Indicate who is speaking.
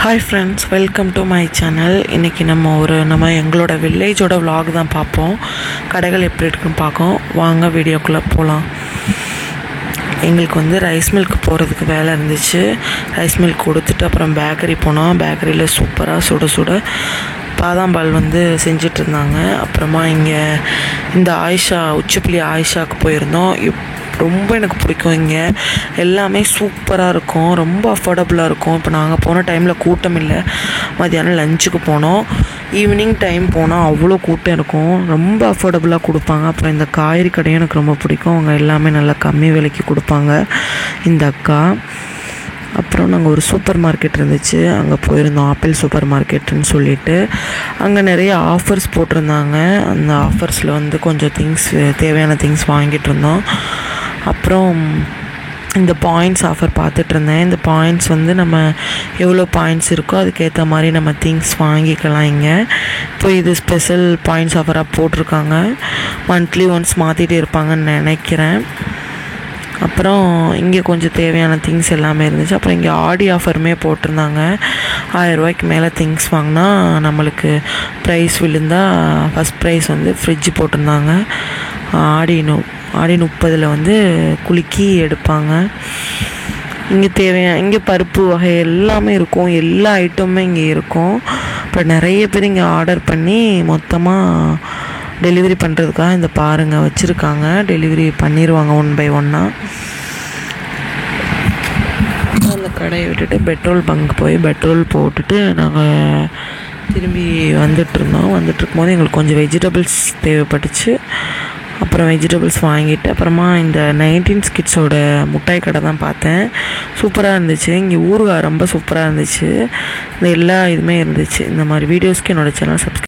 Speaker 1: Hi friends, welcome to my channel. இன்றைக்கி நம்ம எங்களோட வில்லேஜோட விலாக் தான் பார்ப்போம். கடைகள் எப்படி இருக்குன்னு பார்ப்போம். வாங்க வீடியோக்குள்ளே போகலாம். எங்களுக்கு ரைஸ் மில்க் போகிறதுக்கு வேலை இருந்துச்சு. ரைஸ் மில்க் கொடுத்துட்டு அப்புறம் பேக்கரி போனோம். பேக்கரியில் சூப்பராக சுட சுட பாதாம் பால் செஞ்சிட்டு இருந்தாங்க. அப்புறமா இங்கே இந்த உச்சிப்புளி ஆயிஷாவுக்கு போயிருந்தோம். ரொம்ப எனக்கு பிடிக்கும். இங்கே எல்லாமே சூப்பராக இருக்கும், ரொம்ப அஃபோர்டபுளாக இருக்கும். இப்போ நாங்கள் போன டைமில் கூட்டம் இல்லை. மதியானம் லஞ்சுக்கு போனோம். ஈவினிங் டைம் போனால் அவ்வளோ கூட்டம் இருக்கும். ரொம்ப அஃபோர்டபுளாக கொடுப்பாங்க. அப்புறம் இந்த காய்கறி கடையும் எனக்கு ரொம்ப பிடிக்கும். அவங்க எல்லாமே நல்லா கம்மி விலைக்கு கொடுப்பாங்க இந்த அக்கா. அப்புறம் நாங்கள் ஒரு சூப்பர் மார்க்கெட் இருந்துச்சு, அங்கே போயிருந்தோம். ஆப்பிள் சூப்பர் மார்க்கெட்டுன்னு சொல்லிட்டு அங்கே நிறைய ஆஃபர்ஸ் போட்டிருந்தாங்க. அந்த ஆஃபர்ஸில் கொஞ்சம் தேவையான திங்ஸ் வாங்கிட்டு இருந்தோம். அப்புறம் இந்த பாயிண்ட்ஸ் ஆஃபர் பார்த்துட்டு இருந்தேன். இந்த பாயிண்ட்ஸ் நம்ம எவ்வளோ பாயிண்ட்ஸ் இருக்கோ அதுக்கேற்ற மாதிரி நம்ம திங்ஸ் வாங்கிக்கலாம். இங்கே இப்போ இது ஸ்பெஷல் பாயிண்ட்ஸ் ஆஃபராக போட்டிருக்காங்க. மந்த்லி ஒன்ஸ் மாற்றிட்டே இருப்பாங்கன்னு நினைக்கிறேன். அப்புறம் இங்கே கொஞ்சம் தேவையான திங்ஸ் எல்லாமே இருந்துச்சு. அப்புறம் இங்கே ஆடி ஆஃபருமே போட்டிருந்தாங்க. 1000 ரூபாய்க்கு மேலே திங்ஸ் வாங்கினா நம்மளுக்கு ப்ரைஸ் விழுந்தால் ஃபஸ்ட் ப்ரைஸ் ஃப்ரிட்ஜ் போட்டிருந்தாங்க. ஆடி 30 குலுக்கி எடுப்பாங்க. இங்கே பருப்பு வகை எல்லாமே இருக்கும். எல்லா ஐட்டமுமே இங்கே இருக்கும். இப்போ நிறைய பேர் இங்கே ஆர்டர் பண்ணி மொத்தமாக டெலிவரி பண்ணுறதுக்காக இந்த பாருங்கள் வச்சுருக்காங்க. டெலிவரி பண்ணிடுவாங்க 1 by 1. அந்த கடையை விட்டுட்டு பெட்ரோல் பங்க் போய் பெட்ரோல் போட்டுட்டு நாங்கள் திரும்பி வந்துட்டுருக்கும்போது எங்களுக்கு கொஞ்சம் வெஜிடபிள்ஸ் தேவைப்பட்டுச்சு. அப்புறம் வெஜிடபிள்ஸ் வாங்கிட்டு அப்புறமா இந்த 19 கிட்ஸோட முட்டாய் கடை தான் பார்த்தேன். சூப்பராக இருந்துச்சு. இங்கே ஊறுகாய் ரொம்ப சூப்பராக இருந்துச்சு. இந்த எல்லா இதுவுமே இருந்துச்சு. இந்த மாதிரி வீடியோஸ்க்கு என்னோடய சேனல் சப்ஸ்கிரைப்